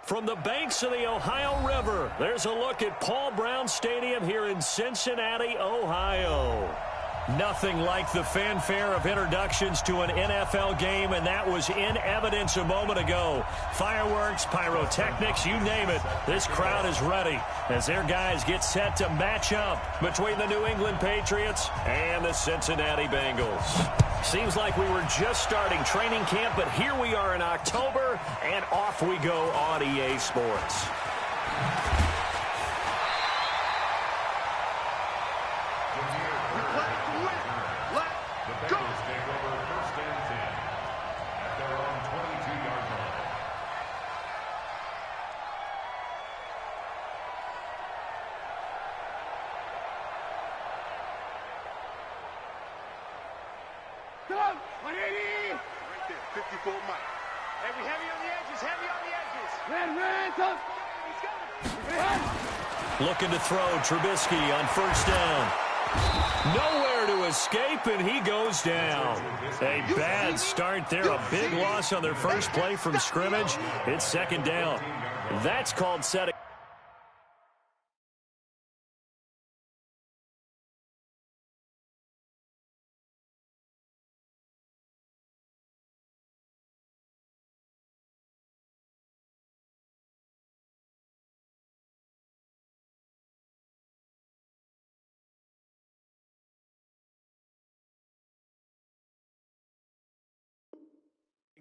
From the banks of the Ohio River, there's a look at Paul Brown Stadium here in Cincinnati, Ohio. Nothing like the fanfare of introductions to an NFL game, and that was in evidence a moment ago. Fireworks, pyrotechnics, you name it. This crowd is ready as their guys get set to match up between the New England Patriots and the Cincinnati Bengals. Seems like we were just starting training camp, but here we are in October, and off we go on EA Sports. Looking to throw, Trubisky on first down. Nowhere to escape, and he goes down. A bad start there, a big loss on their first play from scrimmage. It's second down. That's called setting.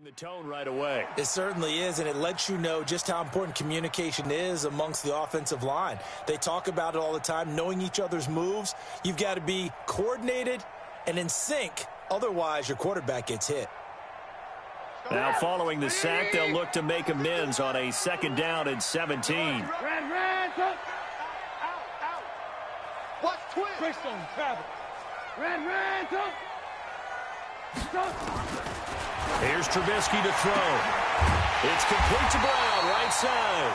The tone right away. It certainly is, and it lets you know just how important communication is amongst the offensive line. They talk about it all the time, knowing each other's moves. You've got to be coordinated and in sync. Otherwise, your quarterback gets hit. Now, following the sack, they'll look to make amends on a second down and 17. Watch twist. Here's Trubisky to throw. It's complete to Brown, right side.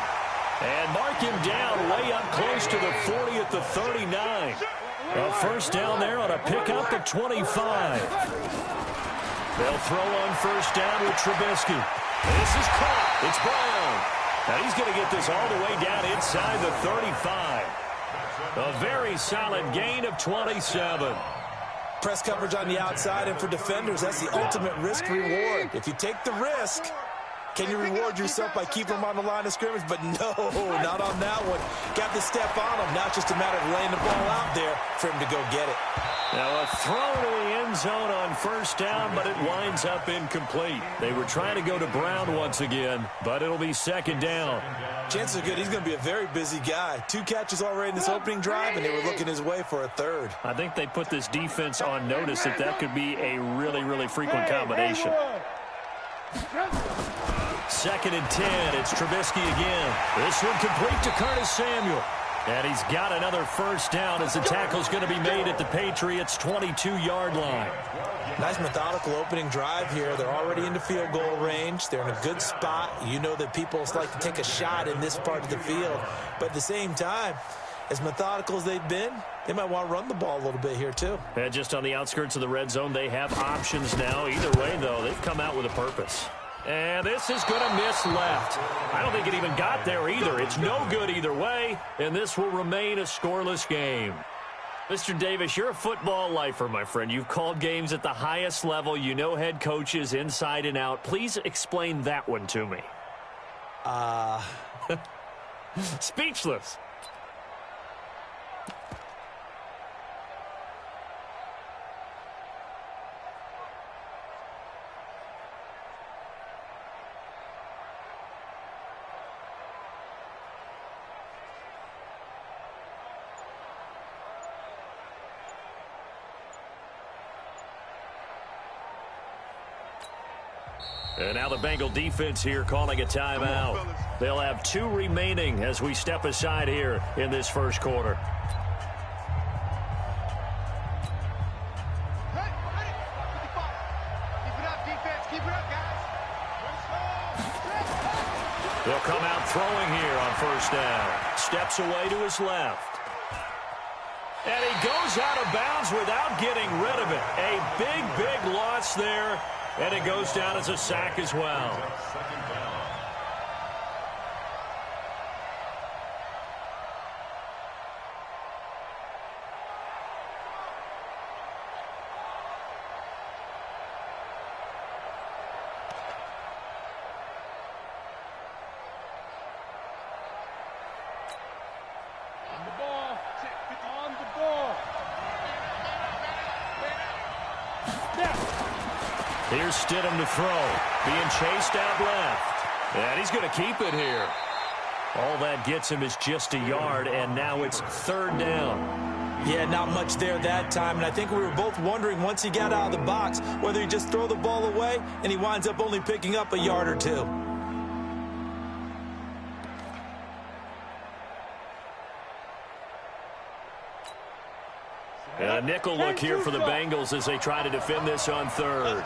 And mark him down way up close to the 40 at the 39. A first down there on a pickup at 25. They'll throw on first down with Trubisky. This is caught. It's Brown. Now he's going to get this all the way down inside the 35. A very solid gain of 27. Press coverage on the outside, and for defenders, that's the ultimate risk-reward. If you take the risk, can you reward yourself by keeping them on the line of scrimmage? But no, not on that one. Got the step on him. Now it's just a matter of laying the ball out there for him to go get it. Now a throw to the end zone on first down, but it winds up incomplete. They were trying to go to Brown once again, but it'll be second down. Chances are good he's going to be a very busy guy. 2 catches already in this opening drive, and they were looking his way for a third. I think they put this defense on notice that could be a really, really frequent combination. Second and 10. It's Trubisky again. This one complete to Curtis Samuel. And he's got another first down as the tackle's going to be made at the Patriots' 22-yard line. Nice methodical opening drive here. They're already into field goal range. They're in a good spot. You know that people like to take a shot in this part of the field. But at the same time, as methodical as they've been, they might want to run the ball a little bit here too. And just on the outskirts of the red zone, they have options now. Either way, though, they've come out with a purpose. And this is going to miss left. I don't think it even got there either. It's no good either way, and this will remain a scoreless game. Mr. Davis, you're a football lifer, my friend. You've called games at the highest level. You know head coaches inside and out. Please explain that one to me. Speechless. And now the Bengal defense here calling a timeout. They'll have 2 remaining as we step aside here in this first quarter. They'll come out throwing here on first down. Steps away to his left. And he goes out of bounds without getting rid of it. A big, big loss there. And it goes down as a sack as well. Here's Stidham to throw. Being chased out left. And he's going to keep it here. All that gets him is just a yard, and now it's third down. Yeah, not much there that time, and I think we were both wondering once he got out of the box whether he'd just throw the ball away, and he winds up only picking up a yard or two. And a nickel look here for the Bengals as they try to defend this on third.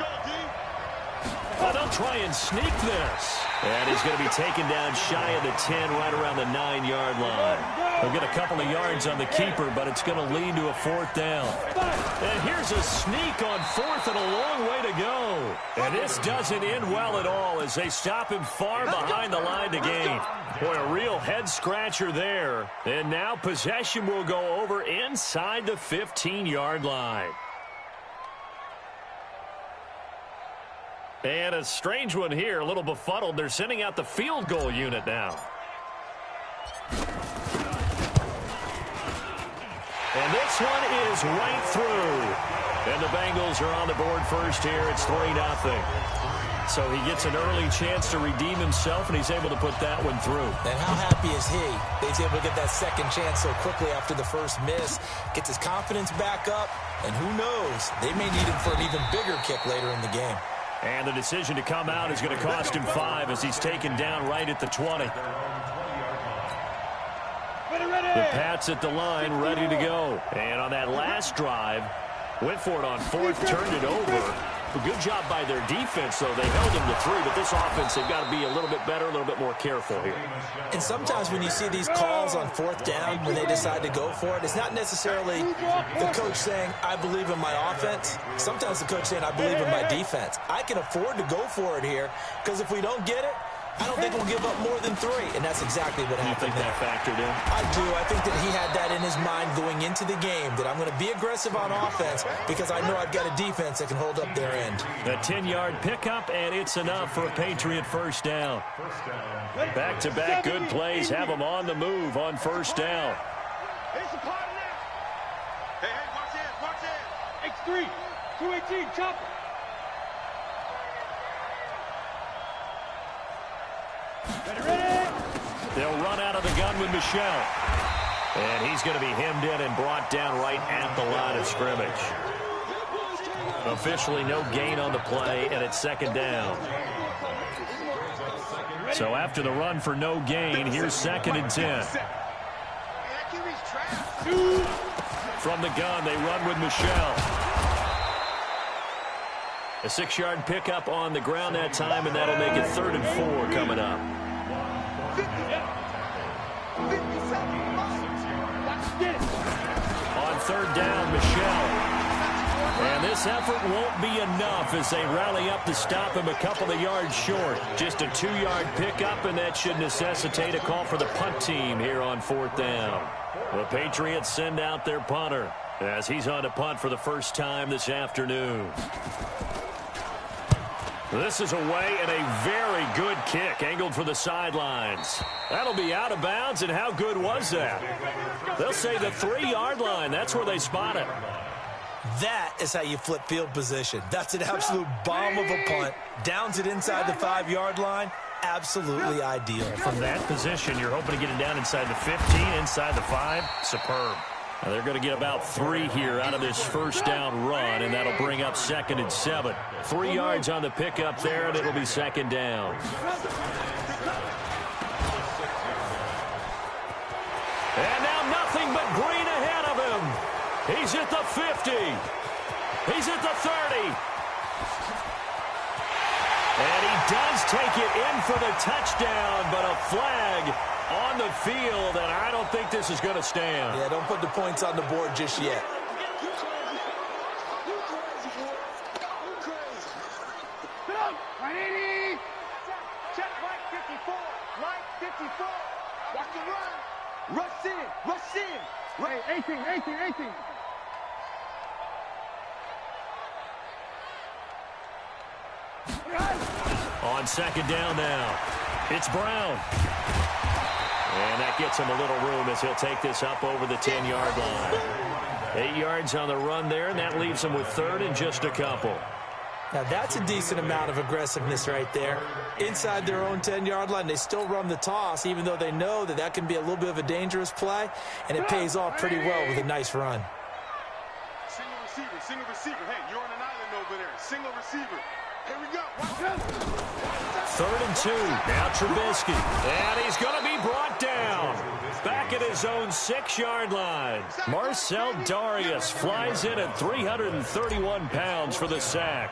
Oh, they'll try and sneak this. And he's going to be taken down shy of the 10, right around the 9-yard line. They'll get a couple of yards on the keeper, but it's going to lead to a fourth down. And here's a sneak on fourth and a long way to go. And this doesn't end well at all as they stop him far behind the line to gain. Boy, a real head-scratcher there. And now possession will go over inside the 15-yard line. And a strange one here, a little befuddled. They're sending out the field goal unit now. And this one is right through. And the Bengals are on the board first here. It's 3-0. So he gets an early chance to redeem himself, and he's able to put that one through. And how happy is he that he's able to get that second chance so quickly after the first miss, gets his confidence back up, and who knows, they may need him for an even bigger kick later in the game. And the decision to come out is going to cost him 5 as he's taken down right at the 20. The Pats at the line, ready to go. And on that last drive, went for it on fourth, turned it over. A good job by their defense, though. They held him to 3, but this offense, they've got to be a little bit better, a little bit more careful here. And sometimes when you see these calls on fourth down, when they decide to go for it, it's not necessarily the coach saying, I believe in my offense. Sometimes the coach saying, I believe in my defense. I can afford to go for it here, because if we don't get it, I don't think we'll give up more than 3, and that's exactly what happened. You think that factored in? I do. I think that he had that in his mind going into the game, that I'm going to be aggressive on offense because I know I've got a defense that can hold up their end. A 10-yard pickup, and it's enough for a Patriot first down. Back-to-back good plays have them on the move on first down. Hey, watch this. X3, 218, chopper. They'll run out of the gun with Michelle. And he's going to be hemmed in and brought down right at the line of scrimmage. Officially no gain on the play, and it's second down. So after the run for no gain, here's 2nd and 10. From the gun, they run with Michelle. A 6-yard pickup on the ground that time, and that'll make it 3rd and 4 coming up. On 3rd down, Michelle. And this effort won't be enough as they rally up to stop him a couple of yards short. Just a 2-yard pickup, and that should necessitate a call for the punt team here on 4th down. The Patriots send out their punter as he's on to punt for the first time this afternoon. This is away, and a very good kick angled for the sidelines. That'll be out of bounds, and how good was that? They'll say the 3-yard line. That's where they spot it. That is how you flip field position. That's an absolute bomb of a punt. Downs it inside the 5-yard line. Absolutely ideal. From that position, you're hoping to get it down inside the 15, inside the 5. Superb. Now they're going to get about 3 here out of this first down run, and that'll bring up 2nd and 7. 3 yards on the pickup there, and it'll be 2nd down. And now nothing but green ahead of him. He's at the 50. He's at the 30. And he does take it in for the touchdown, but a flag on the field, and I don't think this is going to stand. Yeah, don't put the points on the board just yet. Check right 54. Right 54. Watch the run. Rush in. Rush in. Right. 18. On 2nd down now, it's Brown. And that gets him a little room as he'll take this up over the 10-yard line. 8 yards on the run there, and that leaves them with third and just a couple. Now, that's a decent amount of aggressiveness right there. Inside their own 10-yard line, they still run the toss, even though they know that that can be a little bit of a dangerous play, and it pays off pretty well with a nice run. Single receiver, single receiver. Hey, you're on an island over there. Single receiver. Here we go. Third and 2. Now Trubisky. And he's going to be brought down. Back at his own 6-yard line. Marcel Darius flies in at 331 pounds for the sack.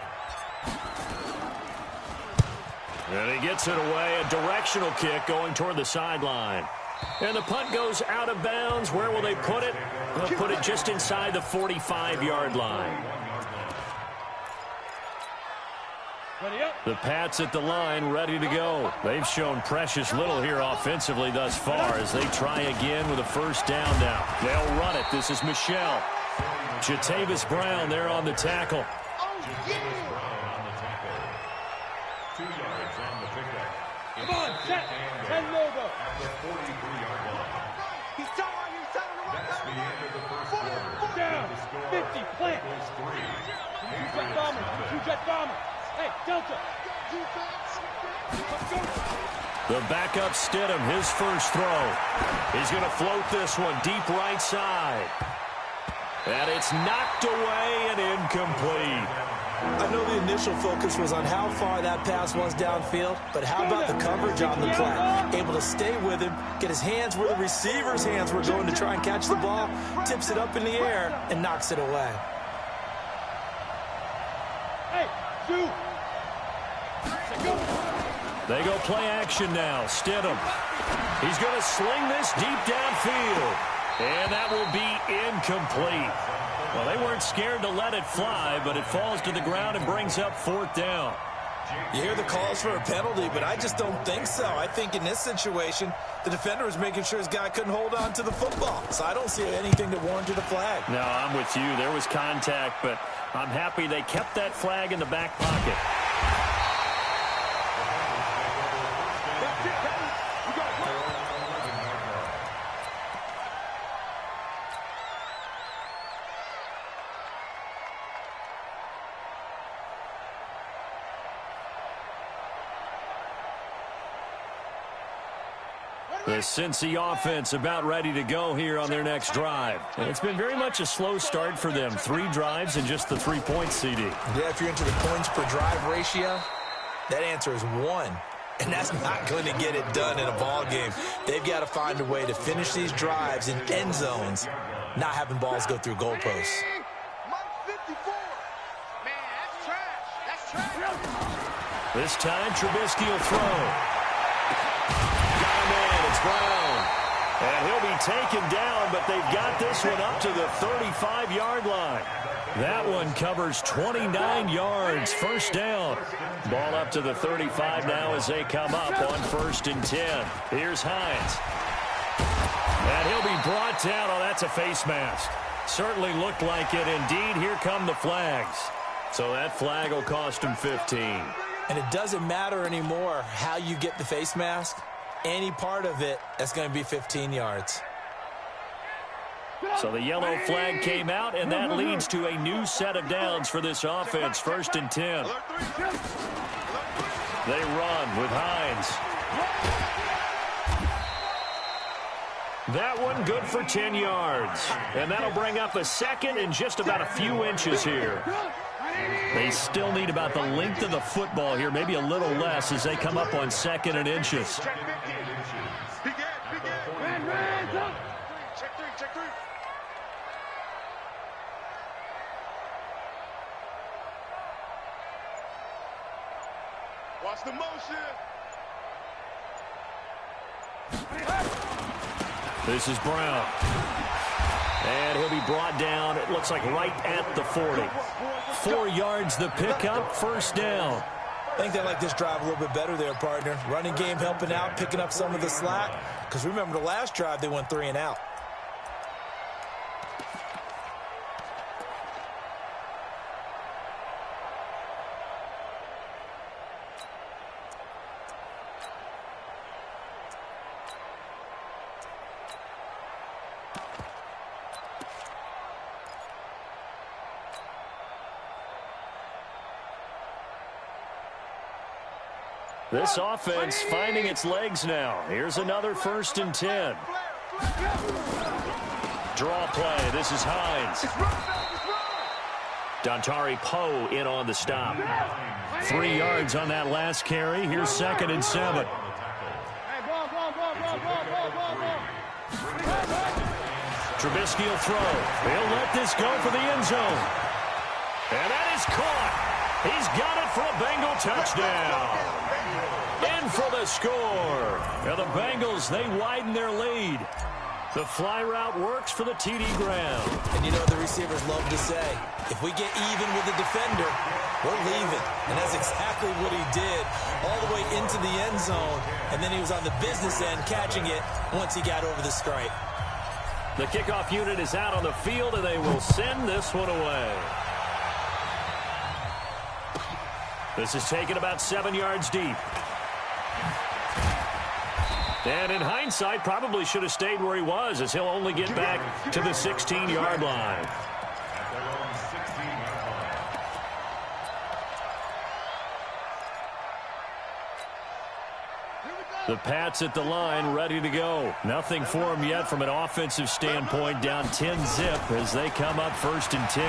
And he gets it away. A directional kick going toward the sideline. And the punt goes out of bounds. Where will they put it? They'll put it just inside the 45-yard line. The Pats at the line, ready to go. They've shown precious little here offensively thus far as they try again with a first down now. They'll run it. This is Michelle. Jatavis Brown there on the tackle. Come on, set. 10 logo. He's telling you, that's the end of the first quarter. Down. 50, plant. Two-jet bomber. Two-jet bomber. Hey, Delta. The backup Stidham, his first throw. He's going to float this one deep right side. And it's knocked away and incomplete. I know the initial focus was on how far that pass was downfield, but how about the coverage on the play? Able to stay with him, get his hands where the receiver's hands were going to try and catch the ball, tips it up in the air, and knocks it away. Hey, two. They go play action now. Stidham. He's going to sling this deep downfield. And that will be incomplete. Well, they weren't scared to let it fly, but it falls to the ground and brings up fourth down. You hear the calls for a penalty, but I just don't think so. I think in this situation, the defender was making sure his guy couldn't hold on to the football. So I don't see anything that warranted a flag. No, I'm with you. There was contact, but I'm happy they kept that flag in the back pocket. The Cincy offense about ready to go here on their next drive. And it's been very much a slow start for them. 3 drives and just the 3 points, CD. Yeah, if you're into the points per drive ratio, that answer is 1. And that's not going to get it done in a ball game. They've got to find a way to finish these drives in end zones, not having balls go through goalposts. This time, Trubisky will throw. It's Brown. And he'll be taken down, but they've got this one up to the 35-yard line. That one covers 29 yards. First down. Ball up to the 35 now as they come up on 1st and 10. Here's Hines. And he'll be brought down. Oh, that's a face mask. Certainly looked like it. Indeed, here come the flags. So that flag will cost him 15. And it doesn't matter anymore how you get the face mask. Any part of it, that's going to be 15 yards. So the yellow flag came out, and that leads to a new set of downs for this offense. 1st and 10. They run with Hines. That one good for 10 yards. And that'll bring up a second and just about a few inches here. They still need about the length of the football here, maybe a little less as they come up on 2nd and inches. Watch the motion. This is Brown. And he'll be brought down, it looks like right at the 40. 4 yards the pickup, first down. I think they like this drive a little bit better there, partner. Running game helping out, picking up some of the slack. Because remember the last drive, they went 3 and out. This offense finding its legs now. Here's another 1st and 10. Draw play. This is Hines. Dontari Poe in on the stop. 3 yards on that last carry. Here's 2nd and 7. Trubisky will throw. He'll let this go for the end zone. And that is caught. He's got it for a Bengal touchdown. In for the score. Now the Bengals, they widen their lead. The fly route works for the TD ground. And you know what the receivers love to say? If we get even with the defender, we're leaving. And that's exactly what he did all the way into the end zone. And then he was on the business end catching it once he got over the stripe. The kickoff unit is out on the field, and they will send this one away. This is taken about 7 yards deep. And in hindsight, probably should have stayed where he was, as he'll only get back to the 16-yard line. The Pats at the line, ready to go. Nothing for them yet from an offensive standpoint, down 10-zip as they come up 1st and 10.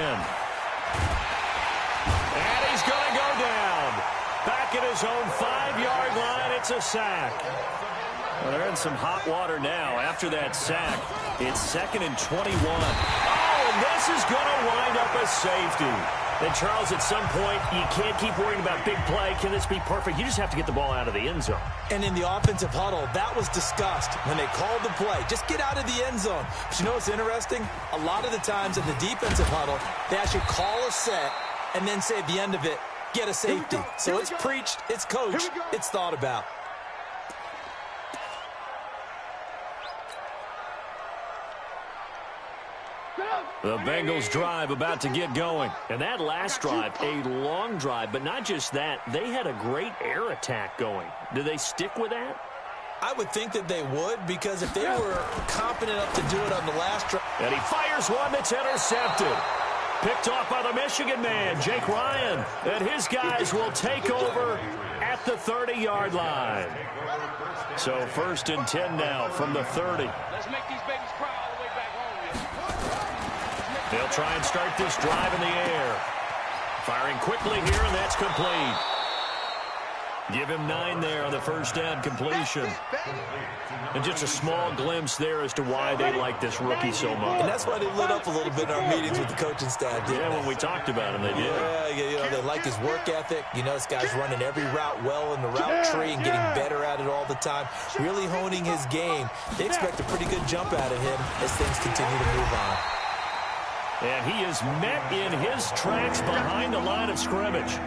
And he's going to go down. Back at his own 5-yard line, it's a sack. Well, they're in some hot water now. After that sack, it's 2nd and 21. Oh, and this is going to wind up a safety. And Charles, at some point, you can't keep worrying about big play. Can this be perfect? You just have to get the ball out of the end zone. And in the offensive huddle, that was discussed when they called the play. Just get out of the end zone. But you know what's interesting? A lot of the times in the defensive huddle, they actually call a set and then say at the end of it, get a safety. So it's preached, it's coached, it's thought about. The Bengals drive about to get going. And that last drive, a long drive, but not just that, they had a great air attack going. Do they stick with that? I would think that they would, because if they were confident enough to do it on the last drive. And he fires one that's intercepted. Picked off by the Michigan man, Jake Ryan. And his guys will take over at the 30-yard line. So 1st and 10 now from the 30. Let's make these babies cry all the way back home. They'll try and start this drive in the air. Firing quickly here, and that's complete. Give him 9 there on the first down completion. And just a small glimpse there as to why they like this rookie so much. And that's why they lit up a little bit in our meetings with the coaching staff, didn't they? When we talked about him, they did. Yeah, you know, they like his work ethic. You know, this guy's running every route well in the route tree and getting better at it all the time. Really honing his game. They expect a pretty good jump out of him as things continue to move on. And he is met in his tracks behind the line of scrimmage.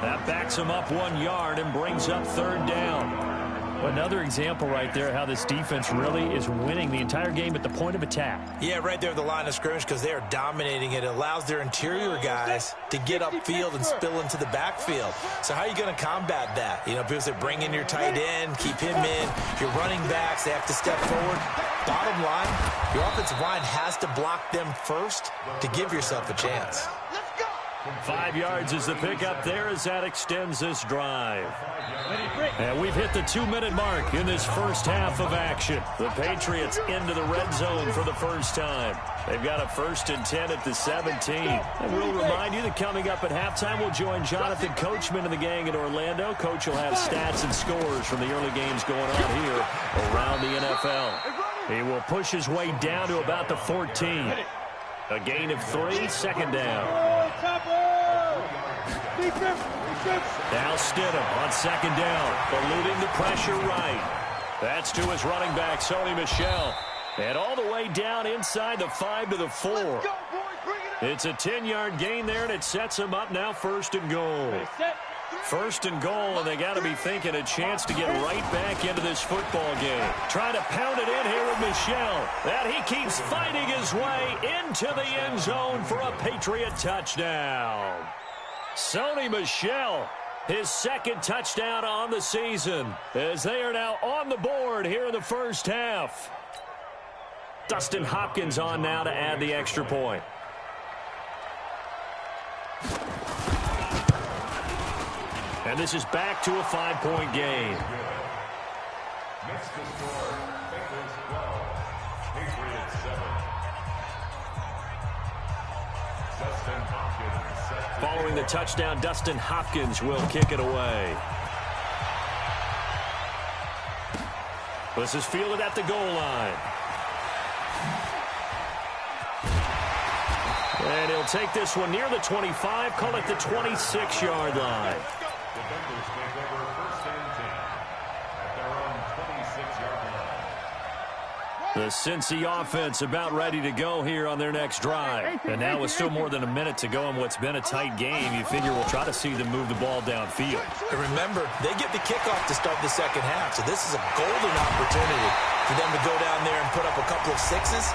That backs him up 1 yard and brings up 3rd down. Another example right there how this defense really is winning the entire game at the point of attack. Yeah, right there at the line of scrimmage, because they are dominating it. It allows their interior guys to get upfield and spill into the backfield. So how are you going to combat that? You know, people say bring in your tight end, keep him in. Your running backs, they have to step forward. Bottom line, your offensive line has to block them first to give yourself a chance. 5 yards is the pickup there as that extends this drive. And we've hit the 2-minute mark in this first half of action. The Patriots into the red zone for the first time. They've got a 1st and 10 at the 17. And we'll remind you that coming up at halftime, we'll join Jonathan Coachman and the gang in Orlando. Coach will have stats and scores from the early games going on here around the NFL. He will push his way down to about the 14. A gain of 3, 2nd down. Now Stidham on 2nd down, eluding the pressure right. That's to his running back, Sony Michel. And all the way down inside the 5 to the 4. It's a 10-yard gain there, and it sets him up now 1st and goal. 1st and goal, and they got to be thinking a chance to get right back into this football game. Trying to pound it in here with Michel. And he keeps fighting his way into the end zone for a Patriot touchdown. Sony Michel, his 2nd touchdown on the season, as they are now on the board here in the first half. Dustin Hopkins on now to add the extra point. And this is back to a 5-point game. Next to score, Bengals 12, Patriots 7. Dustin Hopkins. Following the touchdown, Dustin Hopkins will kick it away. This is fielded at the goal line. And he'll take this one near the 25, call it the 26-yard line. The Bengals take over 1st and 10 at their own 26-yard line. The Cincy offense about ready to go here on their next drive. And now with still more than a minute to go in what's been a tight game, you figure we'll try to see them move the ball downfield. And remember, they get the kickoff to start the second half, so this is a golden opportunity for them to go down there and put up a couple of sixes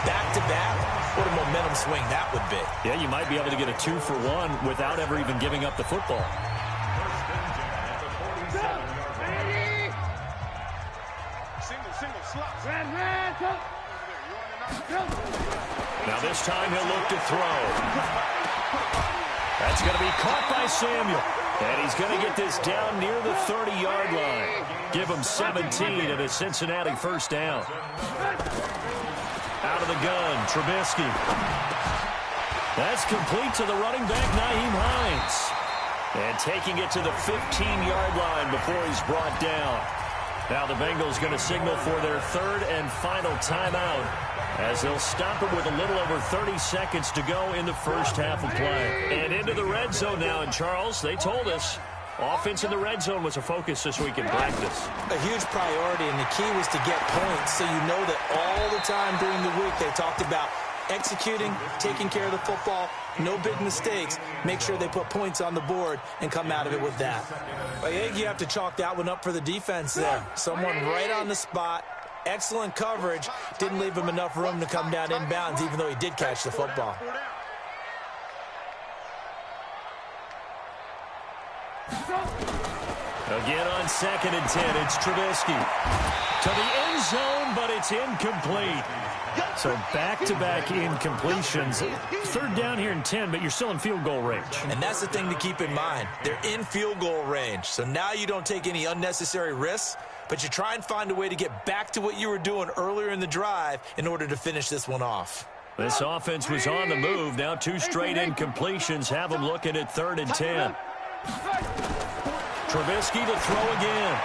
back-to-back. What a momentum swing that would be. Yeah, you might be able to get a 2-for-1 without ever even giving up the football. 1st and 10 at the 47-yard line. Single, slot. Now this time he'll look to throw. That's going to be caught by Samuel. And he's going to get this down near the 30-yard line. Give him 17 and a Cincinnati first down. Out of the gun, Trubisky. That's complete to the running back, Nyheim Hines. And taking it to the 15-yard line before he's brought down. Now the Bengals going to signal for their 3rd and final timeout as they'll stop it with a little over 30 seconds to go in the first half of play. And into the red zone now. And Charles, they told us offense in the red zone was a focus this week in practice. A huge priority, and the key was to get points, so you know that all the time during the week they talked about executing, taking care of the football, no big mistakes, make sure they put points on the board and come out of it with that. I think you have to chalk that one up for the defense there. Someone right on the spot, excellent coverage, didn't leave him enough room to come down inbounds even though he did catch the football. Again on 2nd and 10, it's Trubisky. To the end zone, but it's incomplete. So back-to-back incompletions. 3rd down here and 10, but you're still in field goal range. And that's the thing to keep in mind. They're in field goal range. So now you don't take any unnecessary risks, but you try and find a way to get back to what you were doing earlier in the drive in order to finish this one off. This offense was on the move. Now 2 straight incompletions have them looking at 3rd and 10. Trubisky to throw again.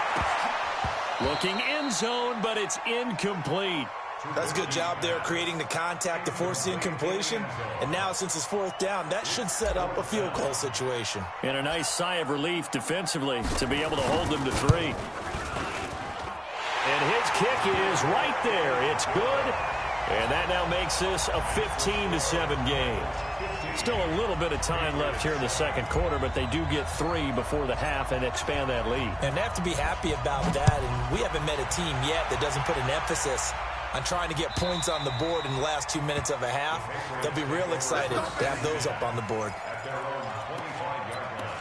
Looking end zone, but it's incomplete. That's a good job there creating the contact to force the incompletion. And now since it's 4th down, that should set up a field goal situation. And a nice sigh of relief defensively to be able to hold them to 3. And his kick is right there. It's good. And that now makes this a 15-7 game. Still a little bit of time left here in the second quarter, but they do get 3 before the half and expand that lead. And they have to be happy about that. And we haven't met a team yet that doesn't put an emphasis on trying to get points on the board in the last 2 minutes of a half. They'll be real excited to have those up on the board. At their own 25-yard line.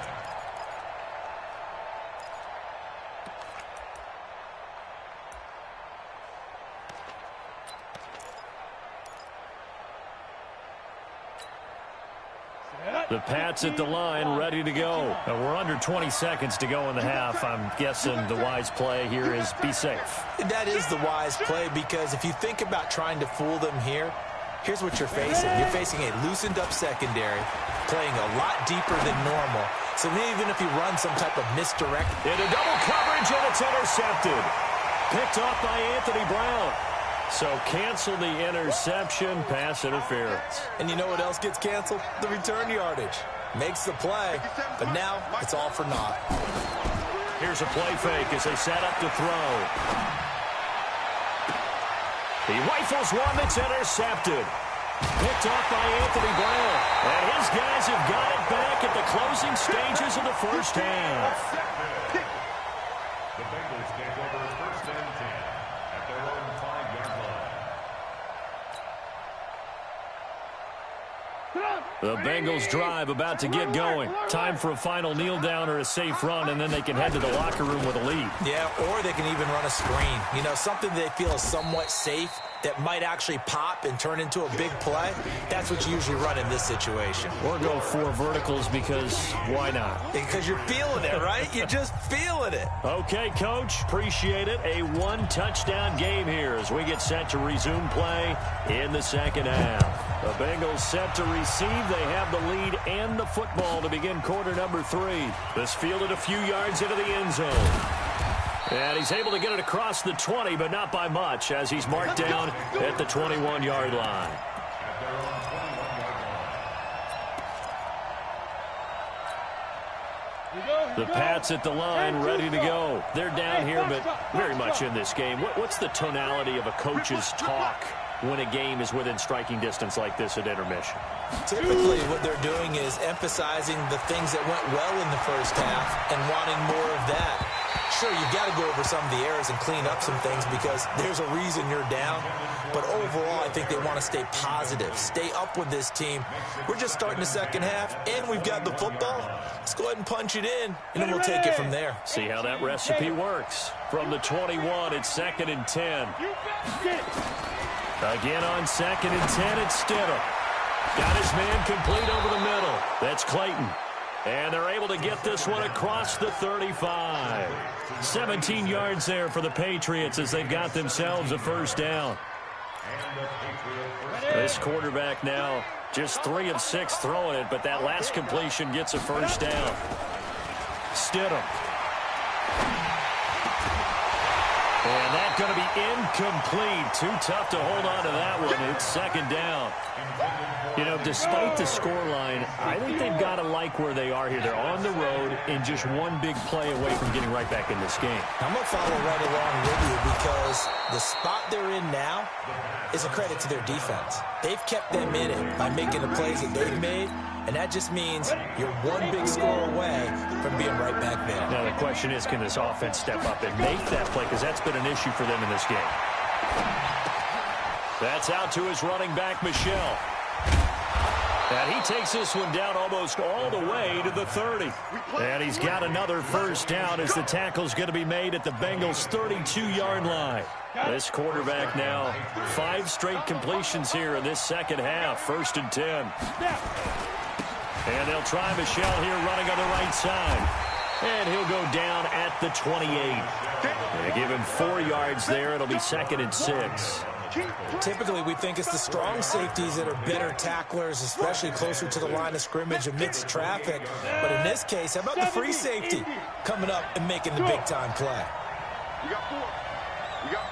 The Pats at the line, ready to go. We're under 20 seconds to go in the half. I'm guessing the wise play here is be safe. That is the wise play, because if you think about trying to fool them here, here's what you're facing. You're facing a loosened up secondary, playing a lot deeper than normal. So maybe even if you run some type of misdirect. Into double coverage, and it's intercepted. Picked off by Anthony Brown. So cancel the interception, pass interference. And you know what else gets canceled? The return yardage. Makes the play, but now it's all for naught. Here's a play fake as they set up to throw. He rifles one that's intercepted. Picked off by Anthony Brown. And his guys have got it back at the closing stages of the first half. The Bengals take over 1st and 10 at their own 5-yard line. The Bengals drive about to get going. Time for a final kneel down or a safe run, and then they can head to the locker room with a lead. Yeah, or they can even run a screen. You know, something they feel is somewhat safe that might actually pop and turn into a big play, that's what you usually run in this situation. Or go 4 verticals because why not? Because you're feeling it, right? You're just feeling it. Okay, Coach, appreciate it. A 1-touchdown game here as we get set to resume play in the second half. The Bengals set to receive. They have the lead and the football to begin quarter number 3. This fielded a few yards into the end zone. And he's able to get it across the 20, but not by much, as he's marked down at the 21-yard line. The Pats at the line, ready to go. They're down here, but very much in this game. What's the tonality of a coach's talk when a game is within striking distance like this at intermission? Typically, what they're doing is emphasizing the things that went well in the first half and wanting more of that. Sure, you've got to go over some of the errors and clean up some things because there's a reason you're down. But overall, I think they want to stay positive, stay up with this team. We're just starting the second half, and we've got the football. Let's go ahead and punch it in, and then we'll take it from there. See how that recipe works. From the 21, it's 2nd and 10. Again on 2nd and 10, it's Stidham. Got his man complete over the middle. That's Clayton. And they're able to get this one across the 35. 17 yards there for the Patriots as they've got themselves a first down. This quarterback now just 3 of 6 throwing it, but that last completion gets a first down. Stidham. And that's going to be incomplete. Too tough to hold on to that one. It's 2nd down. You know, despite the scoreline, I think they've got to like where they are here. They're on the road and just one big play away from getting right back in this game. I'm going to follow right along with you because the spot they're in now is a credit to their defense. They've kept them in it by making the plays that they've made, and that just means you're one big score away from being right back there. Now the question is, can this offense step up and make that play? Because that's been an issue for them in this game. That's out to his running back, Michel. And he takes this one down almost all the way to the 30. And he's got another first down as the tackle's going to be made at the Bengals' 32-yard line. This quarterback now 5 straight completions here in this second half. 1st and 10. And they'll try Michel here running on the right side. And he'll go down at the 28. They give him 4 yards there. It'll be 2nd and 6. Typically, we think it's the strong safeties that are better tacklers, especially closer to the line of scrimmage amidst traffic. But in this case, how about the free safety coming up and making the big-time play? You got 4. You got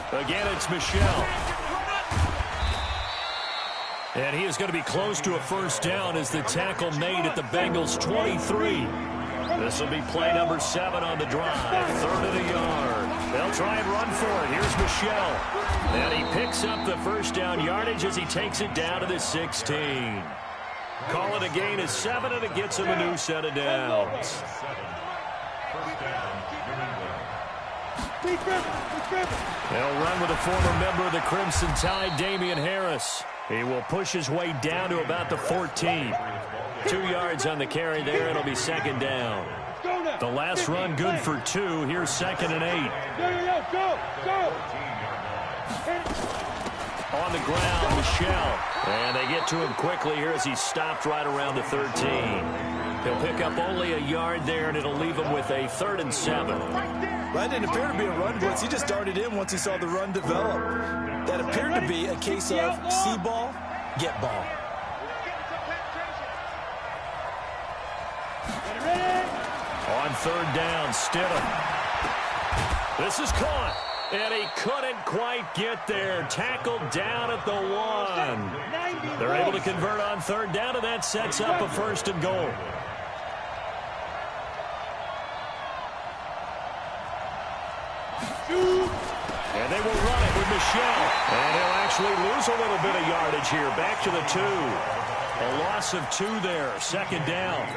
4. Again, it's Michel. And he is going to be close to a first down as the tackle made at the Bengals' 23. This will be play number 7 on the drive. 3rd and a yard. They'll try and run for it. Here's Michel. And he picks up the first down yardage as he takes it down to the 16. Call it a gain of 7, and it gets him a new set of downs. They'll run with a former member of the Crimson Tide, Damian Harris. He will push his way down to about the 14. 2 yards on the carry there. It'll be 2nd down. The last run good for 2. Here's 2nd and 8. On the ground, Michel. And they get to him quickly here as he's stopped right around the 13. He'll pick up only a yard there, and it'll leave him with a 3rd and 7. That didn't appear to be a run blitz. He just darted in once he saw the run develop. That appeared to be a case of see ball, get ball. On 3rd down, Stidham. This is caught, and he couldn't quite get there. Tackled down at the 1. They're able to convert on 3rd down, and that sets up a 1st and goal. And they will run it with Michel. And he'll actually lose a little bit of yardage here. Back to the 2. A loss of 2 there. 2nd down.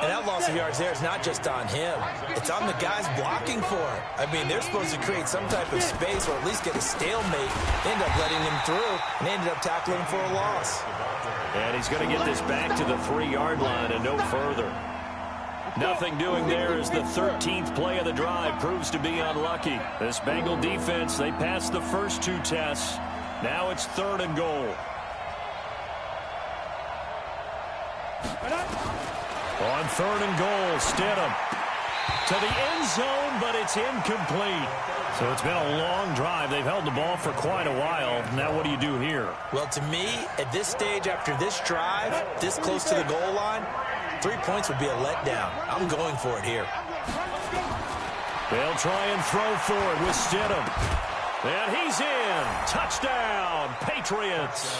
And that loss of yards there is not just on him. It's on the guys blocking for it. I mean, they're supposed to create some type of space or at least get a stalemate. They end up letting him through, and they ended up tackling him for a loss. And he's going to get this back to the 3-yard line and no further. Nothing doing there as the 13th play of the drive proves to be unlucky. This Bengal defense, they passed the first two tests. Now it's 3rd and goal. On 3rd and goal, Stidham to the end zone, but it's incomplete. So it's been a long drive. They've held the ball for quite a while. Now what do you do here? Well, to me, at this stage after this drive, this close to the goal line, 3 points would be a letdown. I'm going for it here. They'll try and throw for it with Stidham. And he's in. Touchdown, Patriots.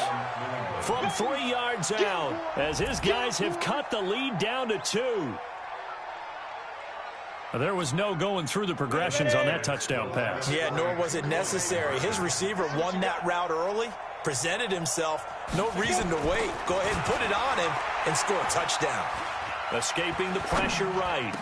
From 3 yards out, as his guys have cut the lead down to 2. There was no going through the progressions on that touchdown pass. Yeah, nor was it necessary. His receiver won that route early, presented himself. No reason to wait. Go ahead and put it on him and score a touchdown. Escaping the pressure right.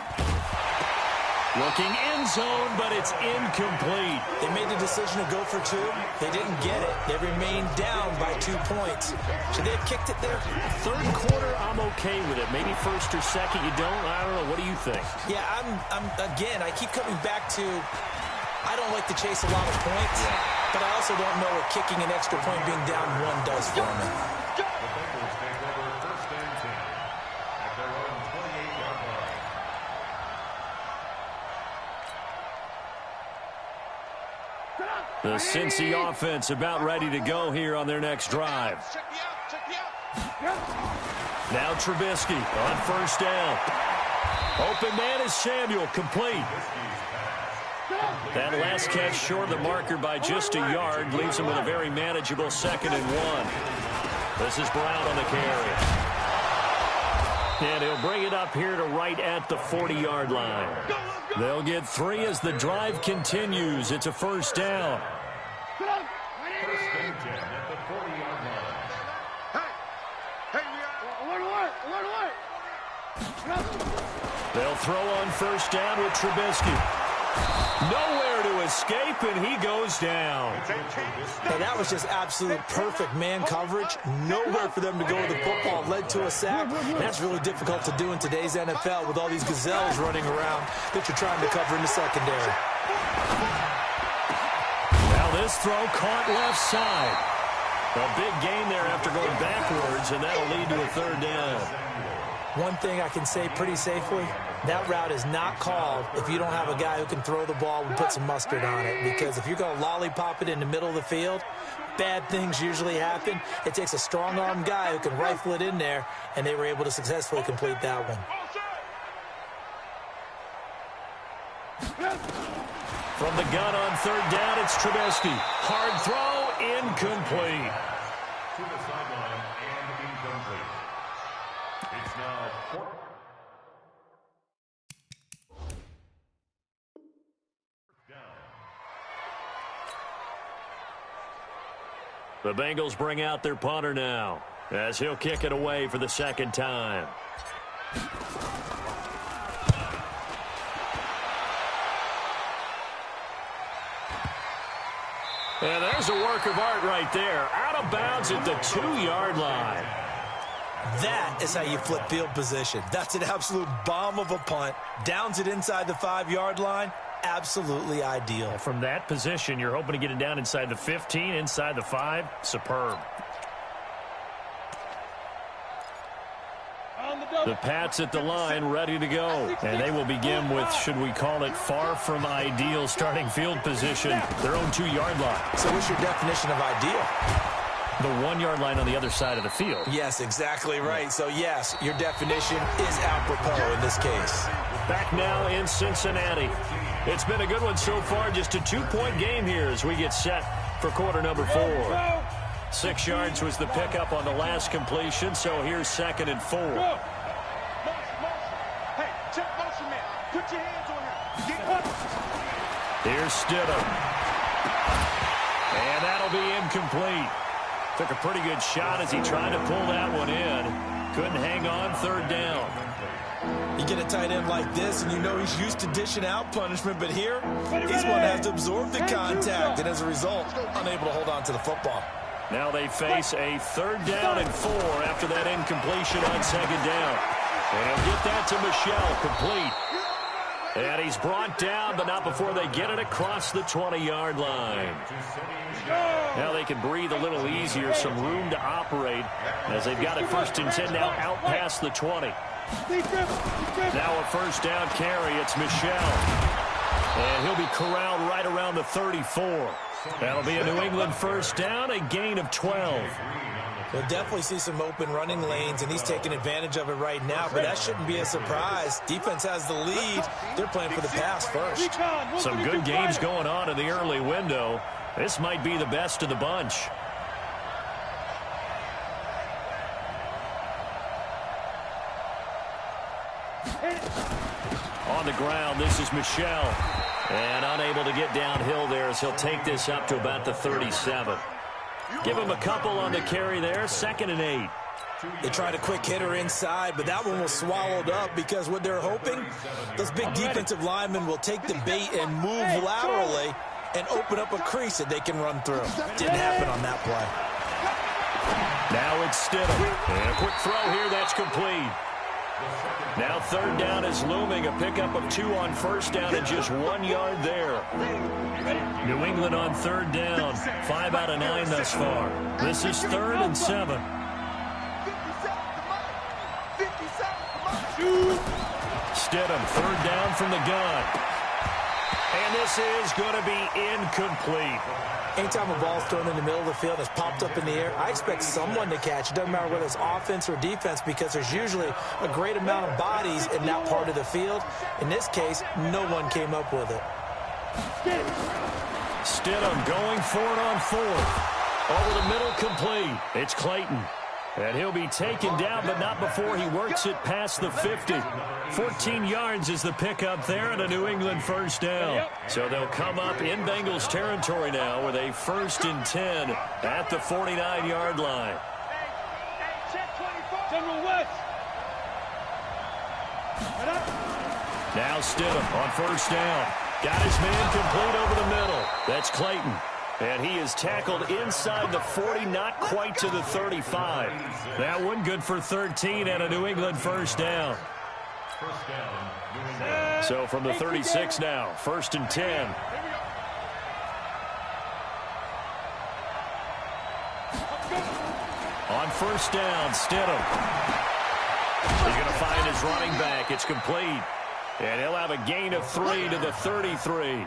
Looking end zone, but it's incomplete. They made the decision to go for 2. They didn't get it. They remained down by 2 points. Should they have kicked it there? 3rd quarter, I'm okay with it. Maybe 1st or 2nd, you don't? I don't know. What do you think? Yeah, again, I keep coming back to I don't like to chase a lot of points, but I also don't know what kicking an extra point being down 1 does for me. The Bengals take over 1st and 10 at their own 28-yard line. The Cincy offense about ready to go here on their next drive. Now Trubisky on 1st down. Open man is Samuel, complete. That last catch short of the marker by just a yard leaves him with a very manageable 2nd and 1. This is Brown on the carry. And he'll bring it up here to right at the 40-yard line. They'll get 3 as the drive continues. It's a 1st down. 1st and 10 at the 40-yard line. They'll throw on 1st down with Trubisky. Nowhere to escape, and he goes down. Hey, that was just absolute perfect man coverage. Nowhere for them to go with the football. Led to a sack. That's really difficult to do in today's NFL with all these gazelles running around that you're trying to cover in the secondary. Now this throw caught left side. A big gain there after going backwards, and that'll lead to a 3rd down. One thing I can say pretty safely, that route is not called if you don't have a guy who can throw the ball and put some mustard on it. Because if you're going to lollipop it in the middle of the field, bad things usually happen. It takes a strong-arm guy who can rifle it in there, and they were able to successfully complete that one. From the gun on 3rd down, it's Trubisky. Hard throw, incomplete. To the sideline and incomplete. It's now 4th. The Bengals bring out their punter now as he'll kick it away for the 2nd time. And there's a work of art right there. Out of bounds at the 2-yard line. That is how you flip field position. That's an absolute bomb of a punt. Downs it inside the 5-yard line. Absolutely ideal. From that position, you're hoping to get it down inside the 15, inside the 5. Superb. The Pats at the line, ready to go. And they will begin with, should we call it, far from ideal starting field position, their own 2-yard line. So what's your definition of ideal? The 1-yard line on the other side of the field. Yes, exactly right. So, yes, your definition is apropos in this case. Back now in Cincinnati. It's been a good one so far. Just a 2-point game here as we get set for quarter number 4. 6 yards was the pickup on the last completion, so here's 2nd and 4. Hey, check motion man. Put your hands on him. Here's Stidham. And that'll be incomplete. Took a pretty good shot as he tried to pull that one in. Couldn't hang on, 3rd down. You get a tight end like this, and you know he's used to dishing out punishment, but here, he's going to have to absorb the contact, and as a result, unable to hold on to the football. Now they face a 3rd down and 4 after that incompletion on 2nd down. And he'll get that to Michel, complete. And he's brought down, but not before they get it across the 20-yard line. Now they can breathe a little easier, some room to operate, as they've got it 1st and 10 now out past the 20. Now a first down carry, it's Michel. And he'll be corralled right around the 34. That'll be a New England first down, a gain of 12. We'll definitely see some open running lanes, and he's taking advantage of it right now, but that shouldn't be a surprise. Defense has the lead. They're playing for the pass first. Some good games going on in the early window. This might be the best of the bunch. On the ground, this is Michel. And unable to get downhill there as he'll take this up to about the 37. Give him a couple on the carry there, 2nd and 8. They tried a quick hitter inside, but that one was swallowed up because what they're hoping, those big defensive linemen will take the bait and move laterally and open up a crease that they can run through. Didn't happen on that play. Now it's Stidham. And a quick throw here, that's complete. Now 3rd down is looming, a pickup of 2 on 1st down and just 1 yard there. New England on 3rd down, 5 out of 9 thus far. This is 3rd and 7. Stidham, 3rd down from the gun. And this is going to be incomplete. Anytime a ball's thrown in the middle of the field and it's popped up in the air, I expect someone to catch. It doesn't matter whether it's offense or defense because there's usually a great amount of bodies in that part of the field. In this case, no one came up with it. Stidham going for it on 4th. Over the middle, complete. It's Clayton. And he'll be taken down, but not before he works it past the 50. 14 yards is the pickup there and a New England first down. So they'll come up in Bengals territory now with a 1st and 10 at the 49-yard line. Now Stidham on 1st down. Got his man complete over the middle. That's Clayton. And he is tackled inside the 40, not quite to the 35. That one good for 13 and a New England first down. So from the 36 now, 1st and 10. On 1st down, Stidham. He's going to find his running back. It's complete. And he'll have a gain of 3 to the 33.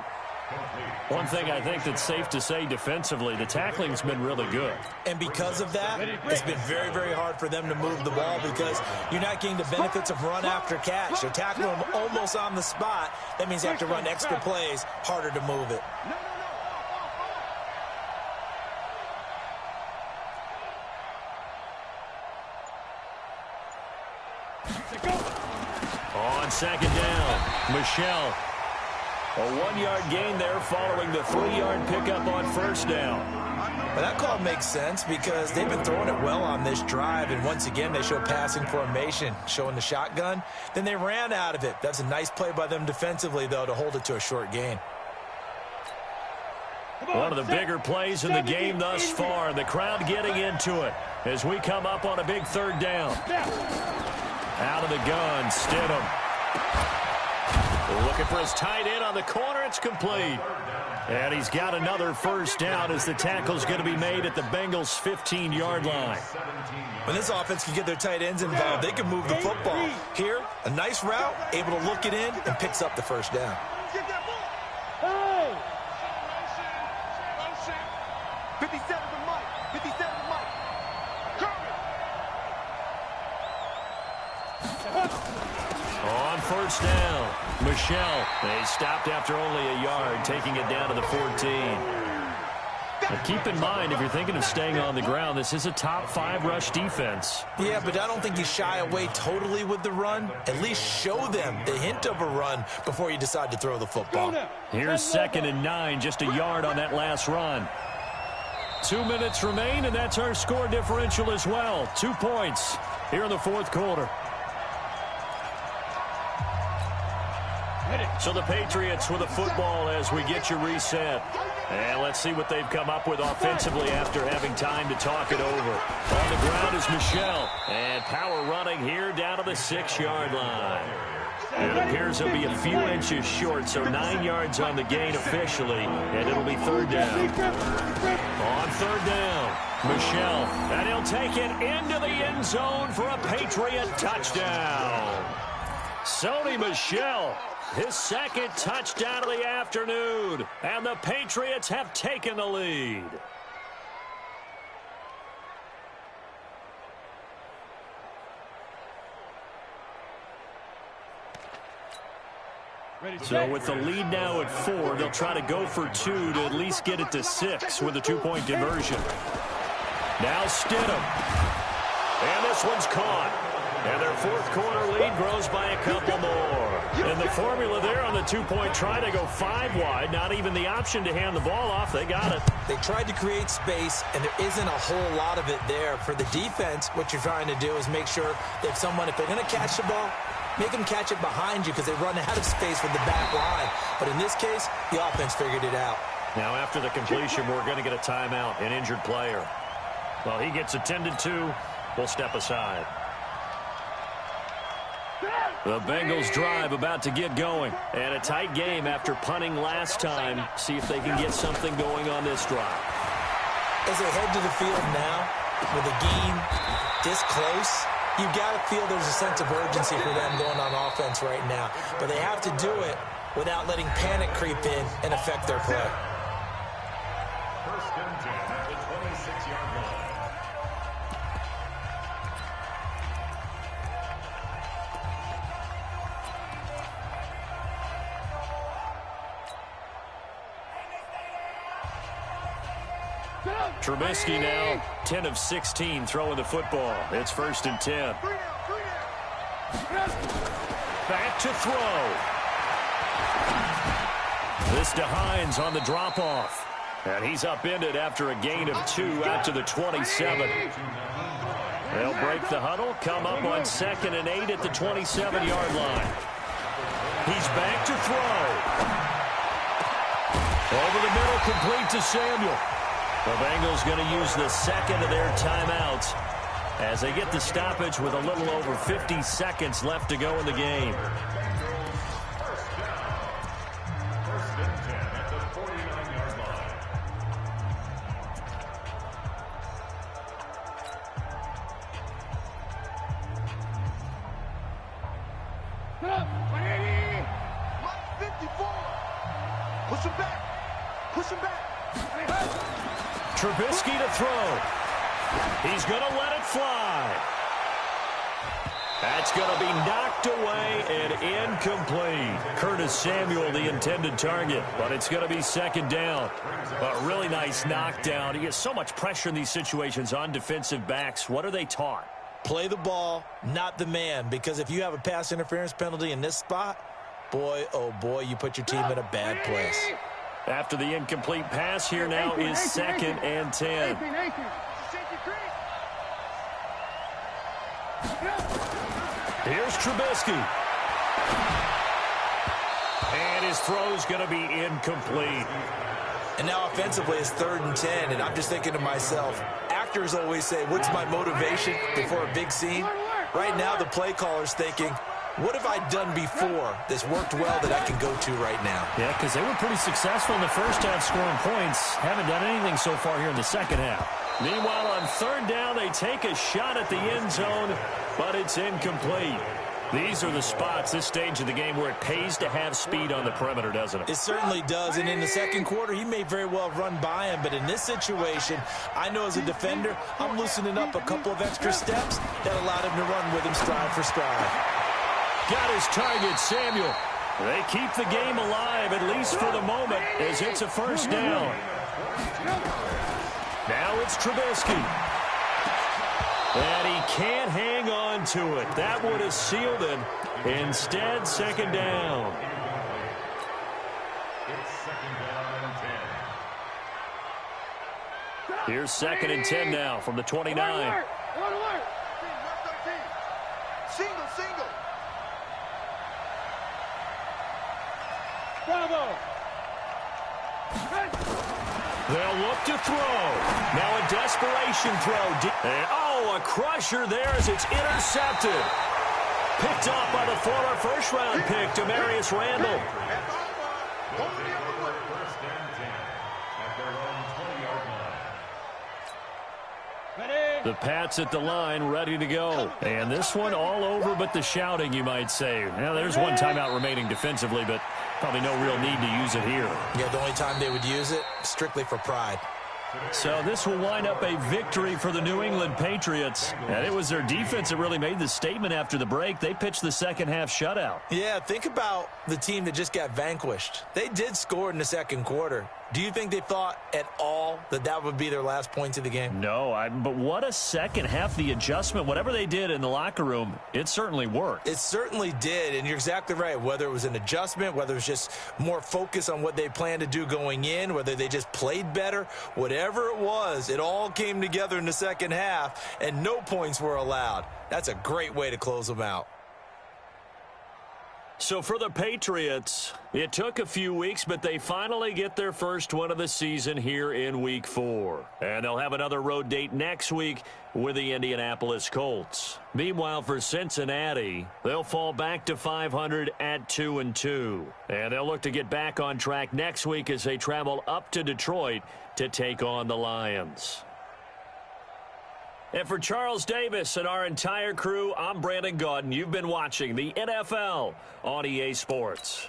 One thing I think that's safe to say defensively, the tackling's been really good. And because of that, it's been very, very hard for them to move the ball because you're not getting the benefits of run after catch. They're tackling them almost on the spot. That means you have to run extra plays, harder to move it. On 2nd down, Michel. A 1-yard gain there following the 3-yard pickup on 1st down. Well, that call makes sense because they've been throwing it well on this drive, and once again they show passing formation, showing the shotgun. Then they ran out of it. That's a nice play by them defensively, though, to hold it to a short gain. One of the bigger plays in the game thus far. The crowd getting into it as we come up on a big 3rd down. Out of the gun, Stidham. Looking for his tight end on the corner. It's complete. And he's got another first down as the tackle's going to be made at the Bengals' 15-yard line. When this offense can get their tight ends involved, they can move the football. Here, a nice route, able to look it in, and picks up the first down. 57 to Mike. 57 to Mike. On 1st down, Michel. They stopped after only a yard, taking it down to the 14. Now keep in mind, if you're thinking of staying on the ground, this is a top 5 rush defense. Yeah, but I don't think you shy away totally with the run. At least show them the hint of a run before you decide to throw the football. Here's 2nd and 9, just a yard on that last run. 2 minutes remain, and that's our score differential as well. 2 points here in the 4th quarter. So the Patriots with a football as we get you reset. And let's see what they've come up with offensively after having time to talk it over. On the ground is Michel. And power running here down to the 6-yard line. It appears he'll be a few inches short, so 9 yards on the gain officially, and it'll be third down. On third down, Michel, and he'll take it into the end zone for a Patriot touchdown. Sony Michel, his second touchdown of the afternoon, and the Patriots have taken the lead. So with the lead now at 4, they'll try to go for 2 to at least get it to 6 with a 2-point conversion. Now Stidham. And this one's caught. And their fourth quarter lead grows by a couple more. And the formula there on the 2-point try to go 5 wide. Not even the option to hand the ball off. They got it. They tried to create space, and there isn't a whole lot of it there. For the defense, what you're trying to do is make sure that if they're going to catch the ball, make them catch it behind you because they run out of space with the back line. But in this case, the offense figured it out. Now after the completion, we're going to get a timeout, an injured player. Well, he gets attended to. We'll step aside. The Bengals drive about to get going. And a tight game after punting last time. See if they can get something going on this drive. As they head to the field now, with the game this close, you've got to feel there's a sense of urgency for them going on offense right now. But they have to do it without letting panic creep in and affect their play. First and 10 at the 26-yard line. Trubisky now 10 of 16 throwing the football. It's first and 10. Back to throw. This to Hines on the drop-off. And he's upended after a gain of 2 out to the 27. They'll break the huddle, come up on 2nd and 8 at the 27-yard line. He's back to throw. Over the middle, complete to Samuel. The Bengals going to use the second of their timeouts as they get the stoppage with a little over 50 seconds left to go in the game. First and 10 at the 49-yard line. Mike 54. Push him back. Push him back. Trubisky to throw. He's going to let it fly. That's going to be knocked away and incomplete. Curtis Samuel, the intended target, but it's going to be second down. A really nice knockdown. He has so much pressure in these situations on defensive backs. What are they taught? Play the ball, not the man, because if you have a pass interference penalty in this spot, boy, oh boy, you put your team in a bad place. After the incomplete pass, here now is 2nd and 10. Here's Trubisky. And his throw's going to be incomplete. And now offensively it's 3rd and 10, and I'm just thinking to myself, actors always say, what's my motivation before a big scene? Right now the play caller's thinking, what have I done before that's worked well that I can go to right now? Yeah, because they were pretty successful in the first half scoring points. Haven't done anything so far here in the second half. Meanwhile, on 3rd down, they take a shot at the end zone, but it's incomplete. These are the spots, this stage of the game, where it pays to have speed on the perimeter, doesn't it? It certainly does, and in the second quarter, he may very well run by him, but in this situation, I know as a defender, I'm loosening up a couple of extra steps that allowed him to run with him stride for stride. Got his target, Samuel. They keep the game alive, at least for the moment, as it's a first down. Now it's Trubisky. And he can't hang on to it. That would have sealed it. Instead, second down. It's 2nd down and 10. Here's 2nd and 10 now from the 29. Single, single. Bravo. They'll look to throw. Now a desperation throw. And, oh, a crusher there as it's intercepted. Picked off by the former first-round pick, Demarius Randall. First and 10 at their own 20-yard line. The Pats at the line, ready to go. And this one all over but the shouting, you might say. Now, there's one timeout remaining defensively, but probably no real need to use it here. Yeah, the only time they would use it, strictly for pride. So this will wind up a victory for the New England Patriots. And it was their defense that really made the statement after the break. They pitched the second-half shutout. Yeah, think about the team that just got vanquished. They did score in the second quarter. Do you think they thought at all that that would be their last points of the game? No, but what a second half. The adjustment, whatever they did in the locker room, it certainly worked. It certainly did, and you're exactly right. Whether it was an adjustment, whether it was just more focus on what they planned to do going in, whether they just played better, whatever it was, it all came together in the second half, and no points were allowed. That's a great way to close them out. So for the Patriots, it took a few weeks, but they finally get their first win of the season here in Week 4. And they'll have another road date next week with the Indianapolis Colts. Meanwhile, for Cincinnati, they'll fall back to 500 at 2-2. And they'll look to get back on track next week as they travel up to Detroit to take on the Lions. And for Charles Davis and our entire crew, I'm Brandon Gaudin. You've been watching the NFL on EA Sports.